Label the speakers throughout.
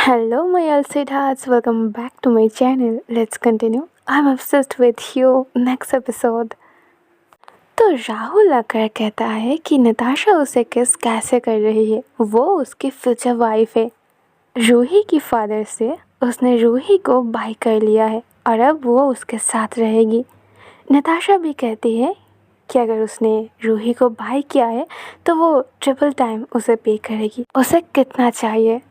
Speaker 1: Hello, my all sweethearts. Welcome back to my channel. Let's continue. I'm obsessed with you. Next episode. तो राहुल आकर कहता है कि नताशा उसे किस कैसे कर रही है, वो उसकी फ्यूचर वाइफ है। रूही की फादर से उसने रूही को बाय कर लिया है और अब वो उसके साथ रहेगी। नताशा भी कहती है कि अगर उसने रूही को बाय किया है तो वो ट्रिपल टाइम उसे पे करेगी। उसे कितना चाहिए?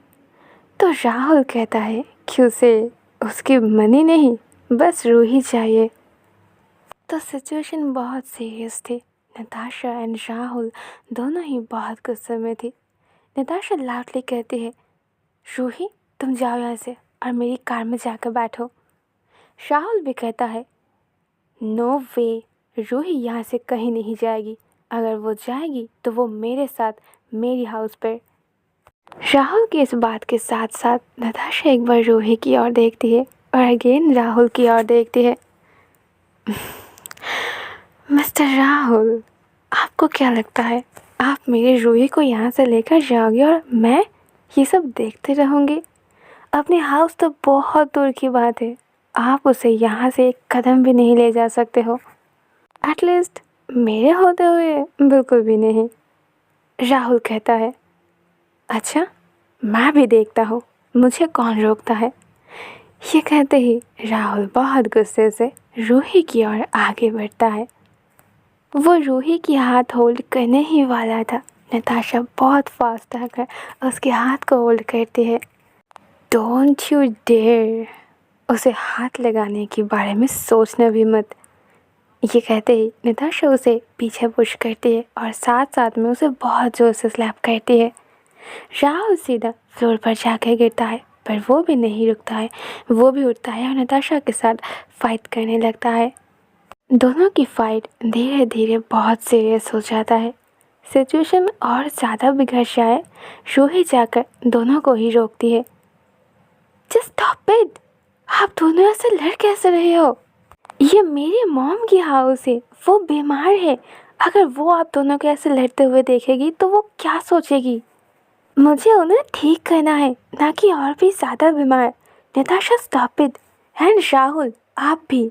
Speaker 1: तो राहुल कहता है कि उसे उसकी मनी नहीं, बस रूही चाहिए। तो सिचुएशन बहुत सीरियस थी। नताशा एंड राहुल दोनों ही बहुत गुस्से में थी। नताशा लाउडली कहती है, रूही तुम जाओ यहाँ से और मेरी कार में जाकर बैठो। राहुल भी कहता है, नो वे, रूही यहाँ से कहीं नहीं जाएगी। अगर वो जाएगी तो वो मेरे साथ मेरी हाउस पर। राहुल की इस बात के साथ साथ नताशा एक बार रूही की ओर देखती है और अगेन राहुल की ओर देखती है। मिस्टर राहुल, आपको क्या लगता है आप मेरी रूही को यहाँ से लेकर जाओगे और मैं ये सब देखते रहूँगी? अपने हाउस तो बहुत दूर की बात है, आप उसे यहाँ से एक कदम भी नहीं ले जा सकते हो। एटलीस्ट मेरे होते हुए बिल्कुल भी नहीं। राहुल कहता है, अच्छा मैं भी देखता हूँ, मुझे कौन रोकता है। ये कहते ही राहुल बहुत गुस्से से रूही की ओर आगे बढ़ता है। वो रूही की हाथ होल्ड करने ही वाला था। नताशा बहुत फास्ट आकर उसके हाथ को होल्ड करती है। डोंट यू डेयर, उसे हाथ लगाने के बारे में सोचना भी मत। ये कहते ही नताशा उसे पीछे पुश करती है और साथ साथ में उसे बहुत ज़ोर से स्लैप करती है। राहुल सीधा फ्लोर पर जाकर गिरता है, पर वो भी नहीं रुकता है। वो भी उठता है और नताशा के साथ फाइट करने लगता है। दोनों की फाइट धीरे धीरे बहुत सीरियस हो जाता है। सिचुएशन और ज़्यादा बिगड़ जाए, रूही जाकर दोनों को ही रोकती है। जस्ट स्टॉप इट, आप दोनों ऐसे लड़ कैसे रहे हो? ये मेरी मॉम की हाउस है, वो बीमार है। अगर वो आप दोनों को ऐसे लड़ते हुए देखेगी तो वो क्या सोचेगी? मुझे उन्हें ठीक करना है, ना कि और भी ज़्यादा बीमार। Natasha stop it, and Rahul आप भी।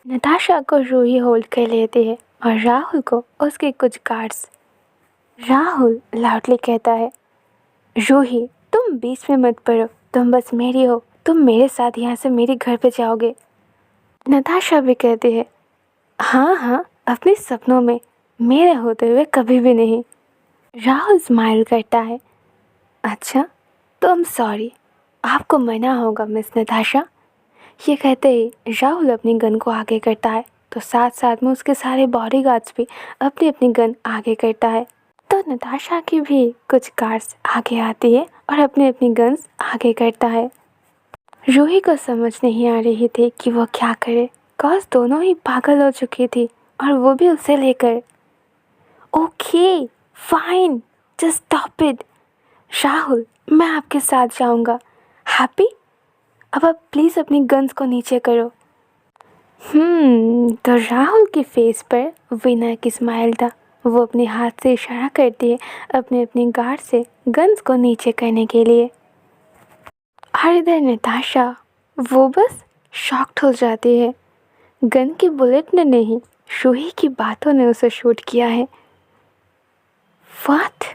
Speaker 1: नताशा को रूही होल्ड कर लेती है और राहुल को उसके कुछ गार्ड्स। राहुल लाउडली कहता है, रूही तुम बीच में मत पड़ो, तुम बस मेरी हो, तुम मेरे साथ यहाँ से मेरे घर पे जाओगे। नताशा भी कहती है, हाँ हाँ, अपने सपनों में, मेरे होते हुए कभी भी नहीं। राहुल स्माइल करता है, अच्छा तो आई एम सॉरी, आपको मना होगा मिस नताशा। ये कहते ही राहुल अपनी गन को आगे करता है, तो साथ साथ में उसके सारे बॉडीगार्ड्स भी अपनी अपनी गन आगे करता है। तो नताशा की भी कुछ गार्ड्स आगे आती है और अपनी अपनी गन्स आगे करता है। रूही को समझ नहीं आ रही थी कि वो क्या करे, कॉज दोनों ही पागल हो चुकी थी और वो भी उसे लेकर। Okay fine, just stop it. Rahul मैं आपके साथ जाऊंगा। हैप्पी? अब आप प्लीज़ अपनी गन्स को नीचे करो। तो राहुल के फेस पर विनय की स्माइल था। वो अपने हाथ से इशारा करती है अपने अपनी गार्ड से गन्स को नीचे करने के लिए। और इधर नताशा, वो बस शॉक्ड हो जाती है। गन की बुलेट ने नहीं, रूही की बातों ने उसे शूट किया है। What?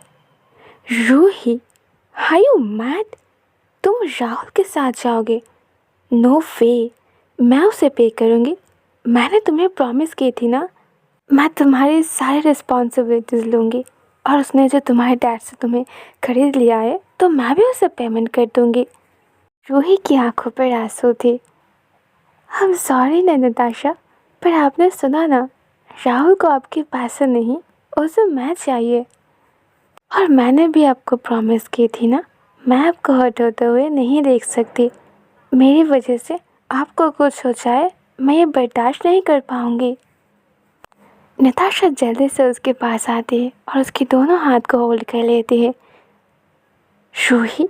Speaker 1: Ruhi, are you mad? तुम राहुल के साथ जाओगे? नो वे, मैं उसे पे करूँगी। मैंने तुम्हें प्रॉमिस की थी ना, मैं तुम्हारी सारी रिस्पॉन्सिबिलिटीज़ लूँगी और उसने जो तुम्हारे डैड से तुम्हें खरीद लिया है तो मैं भी उसे पेमेंट कर दूँगी। रूही की आंखों पर आंसू थे। हम सॉरी ना नताशा, पर आपने सुना ना, राहुल को आपके पैसे नहीं, उसे मैं चाहिए। और मैंने भी आपको प्रॉमिस की थी ना, मैं आपको हर्ट होते हुए नहीं देख सकती। मेरी वजह से आपको कुछ हो जाए, मैं ये बर्दाश्त नहीं कर पाऊँगी। नताशा जल्दी से उसके पास आती है और उसके दोनों हाथ को होल्ड कर लेती है। रूही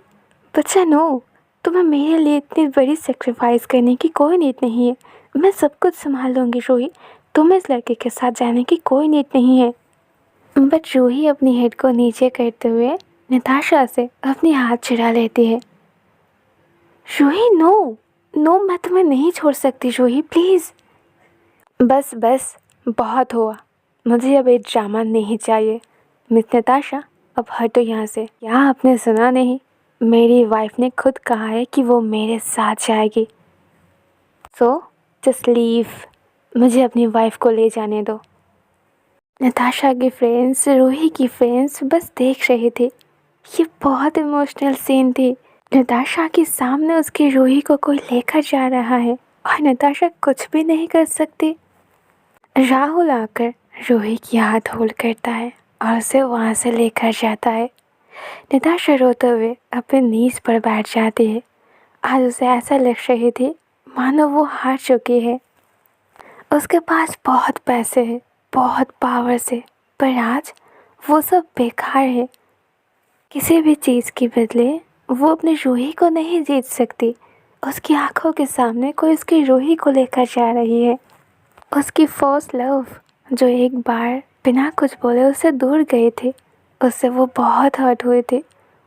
Speaker 1: बच्चा, नो, तुम्हें मेरे लिए इतनी बड़ी सेक्रीफाइस करने की कोई नीड नहीं है। मैं सब कुछ संभाल लूँगी रूही, तुम्हें इस लड़के के साथ जाने की कोई नीड नहीं है। बट रूही अपनी हेड को नीचे करते हुए नताशा से अपनी हाथ छुड़ा लेती है। रूही नो, नो मैं तुम्हें नहीं छोड़ सकती रूही प्लीज़। बस बस बहुत हुआ, मुझे अब एक ड्रामा नहीं चाहिए। मिस नताशा अब हटो यहाँ से। क्या आपने सुना नहीं, मेरी वाइफ ने खुद कहा है कि वो मेरे साथ जाएगी। सो जस्ट लीव, मुझे अपनी वाइफ को ले जाने दो। नताशा की फ्रेंड्स, रूही की फ्रेंड्स बस देख रही थी। ये बहुत इमोशनल सीन थी। नताशा के सामने उसकी रूही को कोई लेकर जा रहा है और नताशा कुछ भी नहीं कर सकती। राहुल आकर रूही की हाथ होल्ड करता है और उसे वहाँ से लेकर जाता है। नताशा रोते हुए अपने नीज पर बैठ जाती है। आज उसे ऐसा लग रही थी मानो वो हार चुकी है। उसके पास बहुत पैसे हैं, बहुत पावर से, पर आज वो सब बेकार है। किसी भी चीज़ के बदले वो अपनी रूही को नहीं जीत सकती। उसकी आंखों के सामने कोई उसकी रूही को लेकर जा रही है। उसकी फर्स्ट लव जो एक बार बिना कुछ बोले उससे दूर गए थे, उससे वो बहुत हर्ट हुए थे।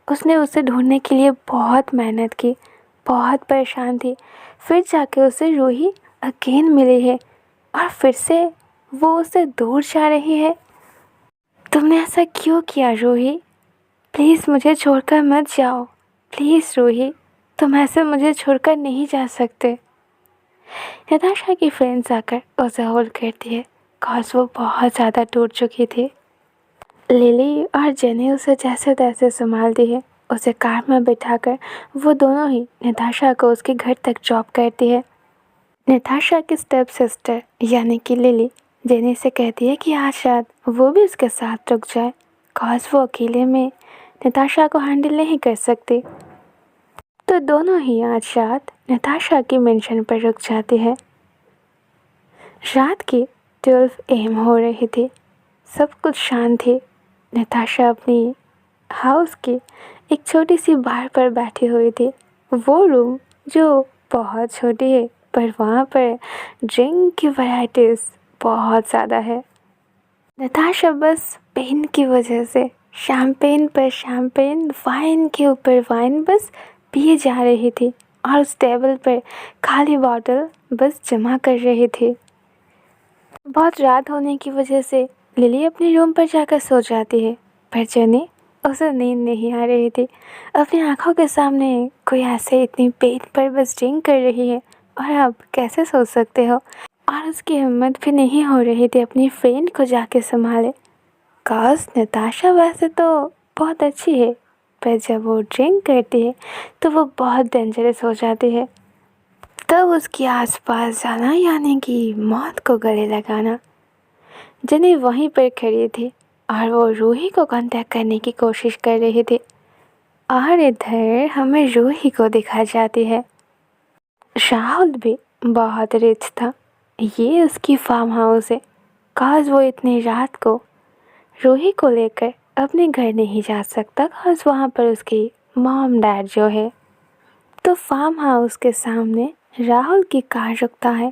Speaker 1: उसने उसे ढूंढने के लिए बहुत मेहनत की, बहुत परेशान थी। फिर जाके उसे रूही अगेन मिली है और फिर से वो उससे दूर जा रही है। तुमने ऐसा क्यों किया रूही? प्लीज़ मुझे छोड़कर मत जाओ। प्लीज़ रूही, तुम ऐसे मुझे छोड़कर नहीं जा सकते। नताशा की फ्रेंड्स आकर उसे होल्ड करती है कॉज वो बहुत ज़्यादा टूट चुकी थी। लिली और जेनी उसे जैसे तैसे संभालती है। उसे कार में बिठाकर वो दोनों ही नताशा को उसके घर तक ड्रॉप करती है। नताशा की स्टेप सिस्टर यानी कि लिली जेनी से कहती है कि आज रात वो भी उसके साथ रुक जाए कॉज वो अकेले में नताशा को हैंडल नहीं कर सकती। तो दोनों ही आज रात नताशा की मेंशन पर रुक जाती है। रात की 12 AM हो रही थी। सब कुछ शांत थी। नताशा अपनी हाउस की एक छोटी सी बार पर बैठी हुई थी। वो रूम जो बहुत छोटी है पर वहाँ पर ड्रिंक की वैरायटीज़ बहुत ज़्यादा है। नताशा बस पेन की वजह से शैम्पेन पर शैम्पेन, वाइन के ऊपर वाइन बस पिए जा रही थी और उस टेबल पर खाली बॉटल बस जमा कर रही थी। बहुत रात होने की वजह से लिली अपने रूम पर जाकर सो जाती है, पर जेनी उसे नींद नहीं आ रही थी। अपनी आंखों के सामने कोई ऐसे इतनी पेट पर बस ड्रिंक कर रही है और आप कैसे सो सकते हो। और उसकी हिम्मत भी नहीं हो रही थी अपनी फ्रेंड को जाके संभाले। कॉज नताशा वैसे तो बहुत अच्छी है, पर जब वो ड्रिंक करती है तो वो बहुत डेंजरस हो जाती है। तब उसके आसपास जाना यानी कि मौत को गले लगाना। जेनी वहीं पर खड़ी थी और वो रूही को कांटेक्ट करने की कोशिश कर रही थी और इधर हमें रूही को दिखा जाती है। राहुल भी बहुत रिच था। ये उसकी फार्म हाउस है काज वो इतनी रात को रूही को लेकर अपने घर नहीं जा सकता काज वहाँ पर उसकी मॉम डैड जो है। तो फार्म हाउस के सामने राहुल की कार रुकता है।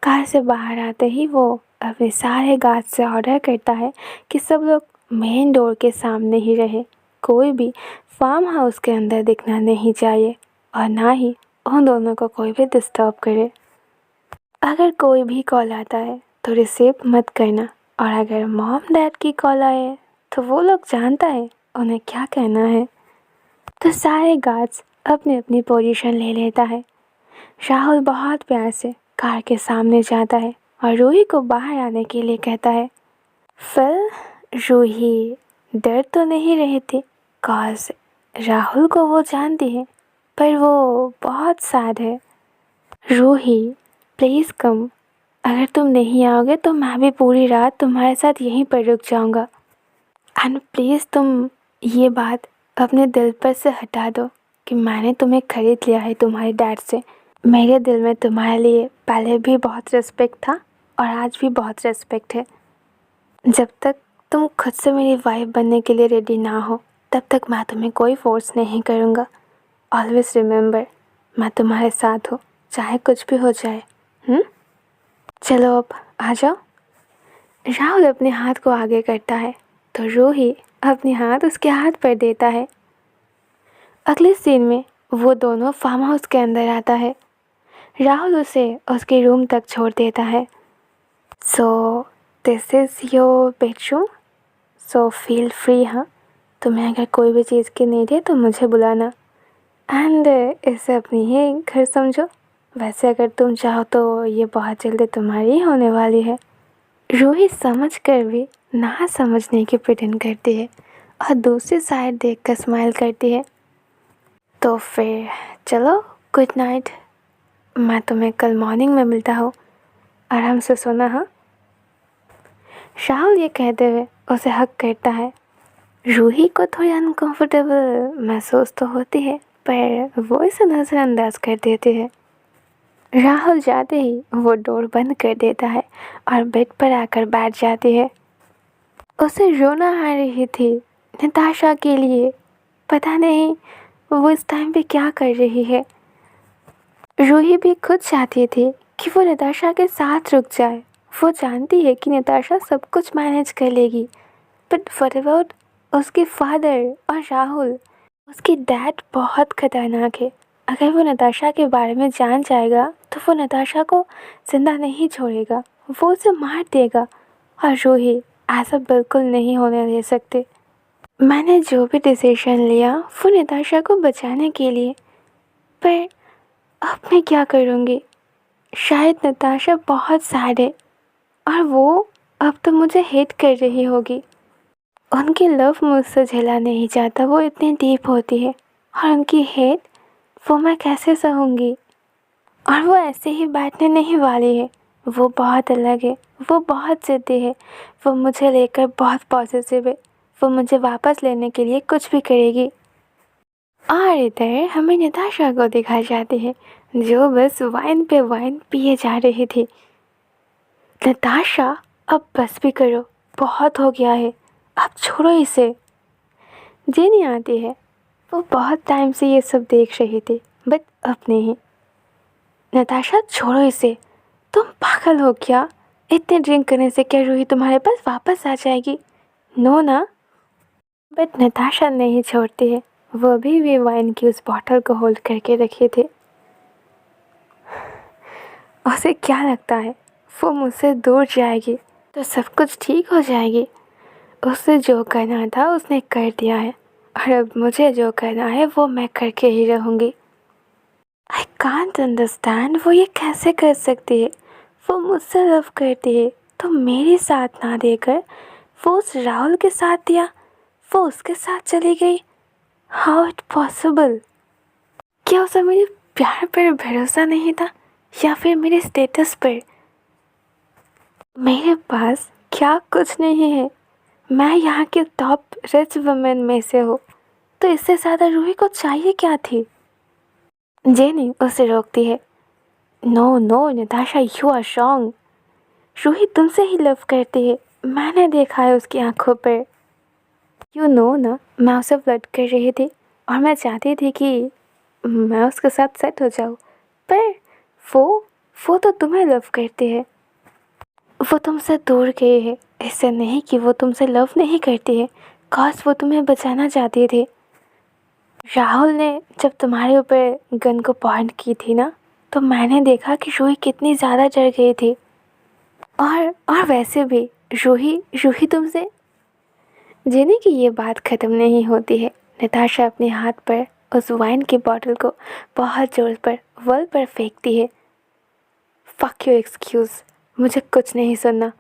Speaker 1: कार से बाहर आते ही वो अपने सारे गार्ड से ऑर्डर करता है कि सब लोग मेन डोर के सामने ही रहे। कोई भी फार्म हाउस के अंदर दिखना नहीं चाहिए और ना ही उन दोनों को कोई भी डिस्टर्ब करे। अगर कोई भी कॉल आता है तो रिसीव मत करना और अगर मॉम डैड की कॉल आए तो वो लोग जानता है उन्हें क्या कहना है। तो सारे गार्ड्स अपनी अपनी पोजीशन ले लेता है। राहुल बहुत प्यार से कार के सामने जाता है और रूही को बाहर आने के लिए कहता है। फिर रूही डर तो नहीं रही थी कॉज राहुल को वो जानती है, पर वो बहुत सैड है। रूही प्लीज़ कम, अगर तुम नहीं आओगे तो मैं भी पूरी रात तुम्हारे साथ यहीं पर रुक जाऊंगा। एंड प्लीज़ तुम ये बात अपने दिल पर से हटा दो कि मैंने तुम्हें ख़रीद लिया है तुम्हारे डैड से। मेरे दिल में तुम्हारे लिए पहले भी बहुत रिस्पेक्ट था और आज भी बहुत रिस्पेक्ट है। जब तक तुम खुद से मेरी वाइफ बनने के लिए रेडी ना हो तब तक मैं तुम्हें कोई फोर्स नहीं करूँगा। ऑलवेज रिमेंबर, मैं तुम्हारे साथ हूँ चाहे कुछ भी हो जाए। चलो अब आ जाओ। राहुल अपने हाथ को आगे करता है तो रूही अपने हाथ उसके हाथ पर देता है। अगले सीन में वो दोनों फार्म हाउस के अंदर आता है। राहुल उसे उसके रूम तक छोड़ देता है। So this is your bedroom, so feel free. हाँ, तुम्हें अगर कोई भी चीज़ की नीड है तो मुझे बुलाना, एंड इसे अपनी ही घर समझो। वैसे अगर तुम चाहो तो ये बहुत जल्दी तुम्हारी ही होने वाली है। रूही समझ कर भी ना समझने की प्रिटेंड करती है और दूसरी साइड देख कर स्माइल करती है। तो फिर चलो, गुड नाइट। मैं तुम्हें कल मॉर्निंग में मिलता हूँ, आराम से सोना। हाँ। राहुल ये कहते हुए उसे हक करता है। रूही को थोड़ी अनकंफर्टेबल महसूस तो होती है, पर वो इसे नज़रअंदाज कर देती है। राहुल जाते ही वो डोर बंद कर देता है और बेड पर आकर बैठ जाती है। उसे रोना आ रही थी नताशा के लिए। पता नहीं वो इस टाइम पे क्या कर रही है। रूही भी खुद चाहती थी कि वो नताशा के साथ रुक जाए। वो जानती है कि नताशा सब कुछ मैनेज कर लेगी, बट व्हाट अबाउट उसके फादर और राहुल। उसकी डैड बहुत खतरनाक है। अगर वो नताशा के बारे में जान जाएगा तो वो नताशा को जिंदा नहीं छोड़ेगा, वो उसे मार देगा। और रूही ऐसा बिल्कुल नहीं होने दे सकते। मैंने जो भी डिसीजन लिया वो नताशा को बचाने के लिए, पर अब मैं क्या करूँगी। शायद नताशा बहुत सैड है और वो अब तो मुझे हेट कर रही होगी। उनकी लव मुझसे झेला नहीं जाता, वो इतनी डीप होती है, और उनकी हेट वो मैं कैसे सहूँगी। और वो ऐसे ही बैठने नहीं वाली है। वो बहुत अलग है, वो बहुत ज़िद्दी है, वो मुझे लेकर बहुत पॉजिटिव है। वो मुझे वापस लेने के लिए कुछ भी करेगी। और इधर हमें नताशा को दिखाई जाती है जो बस वाइन पे वाइन पिए जा रही थी। नताशा, अब बस भी करो, बहुत हो गया है, अब छोड़ो इसे। जेनी आती है। वो बहुत टाइम से ये सब देख रही थी, बट अब नहीं। नताशा, छोड़ो इसे, तुम पागल हो क्या। इतने ड्रिंक करने से क्या रूही तुम्हारे पास वापस आ जाएगी। नो ना। बट नताशा नहीं छोड़ती है। वो अभी भी वाइन की उस बॉटल को होल्ड करके रखी थी। उसे क्या लगता है वो मुझसे दूर जाएगी तो सब कुछ ठीक हो जाएगी। उसे जो करना था उसने कर दिया है, और अब मुझे जो करना है वो मैं करके ही रहूँगी। आई कांट अंडरस्टैंड, वो ये कैसे कर सकती है। वो मुझसे लव करती है तो मेरे साथ ना देकर वो उस राहुल के साथ दिया, वो उसके साथ चली गई। How it possible. क्या उसे मेरे प्यार पर भरोसा नहीं था, या फिर मेरे स्टेटस पर। मेरे पास क्या कुछ नहीं है। मैं यहाँ के टॉप रिच वुमेन में से हूँ, तो इससे ज़्यादा रूही को चाहिए क्या थी। जेनी उसे रोकती है। No no Natasha, you are wrong. Ruhi तुमसे ही लव करती है, मैंने देखा है उसकी आंखों पर। यू नो ना, मैं उसे फ्लर्ट कर रही थी और मैं चाहती थी कि मैं उसके साथ सेट हो जाऊँ, पर वो तो तुम्हें लव करती है। वो तुमसे दूर गई है, इससे नहीं कि वो तुमसे लव नहीं करती है, कॉज वो तुम्हें बचाना चाहती थी। राहुल ने जब तुम्हारे ऊपर गन को पॉइंट की थी ना, तो मैंने देखा कि रूही कितनी ज़्यादा डर गई थी। और वैसे भी रूही रूही तुमसे। जेनी की ये बात ख़त्म नहीं होती है। नताशा अपने हाथ पर उस वाइन की बोतल को बहुत जोर पर वॉल पर फेंकती है। फक योर एक्सक्यूज़, मुझे कुछ नहीं सुनना।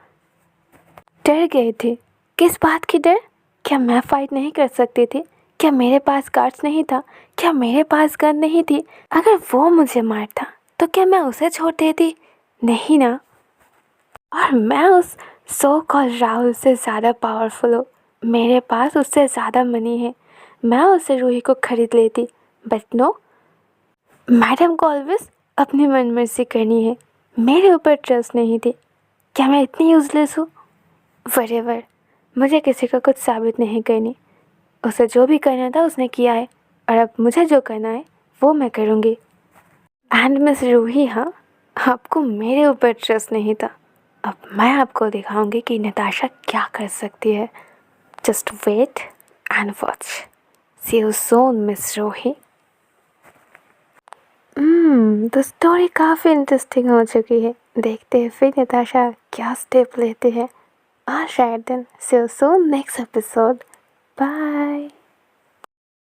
Speaker 1: डर गए थे, किस बात की डर। क्या मैं फाइट नहीं कर सकती थी। क्या मेरे पास कार्ड्स नहीं था। क्या मेरे पास गन नहीं थी। अगर वो मुझे मारता तो क्या मैं उसे छोड़ देती। नहीं ना। और मैं उस सो कॉल राहुल से ज़्यादा पावरफुल हूँ। मेरे पास उससे ज़्यादा मनी है, मैं उससे रूही को ख़रीद लेती। बट नो, मैडम को ऑलवेज अपनी मनमर्जी करनी है। मेरे ऊपर ट्रस्ट नहीं थी। क्या मैं इतनी यूज़लेस हूँ। वरेवर, मुझे किसी को कुछ साबित नहीं करनी। उसे जो भी करना था उसने किया है, और अब मुझे जो करना है वो मैं करूँगी। एंड मिस रूही, हाँ, आपको मेरे ऊपर ट्रस्ट नहीं था। अब मैं आपको दिखाऊंगी कि नताशा क्या कर सकती है। Just wait and watch. See you soon miss Ruhi. तो स्टोरी काफ़ी इंटरेस्टिंग हो चुकी है। देखते हैं फिर नताशा क्या स्टेप लेते हैं। Alright then, see you soon next episode. Bye.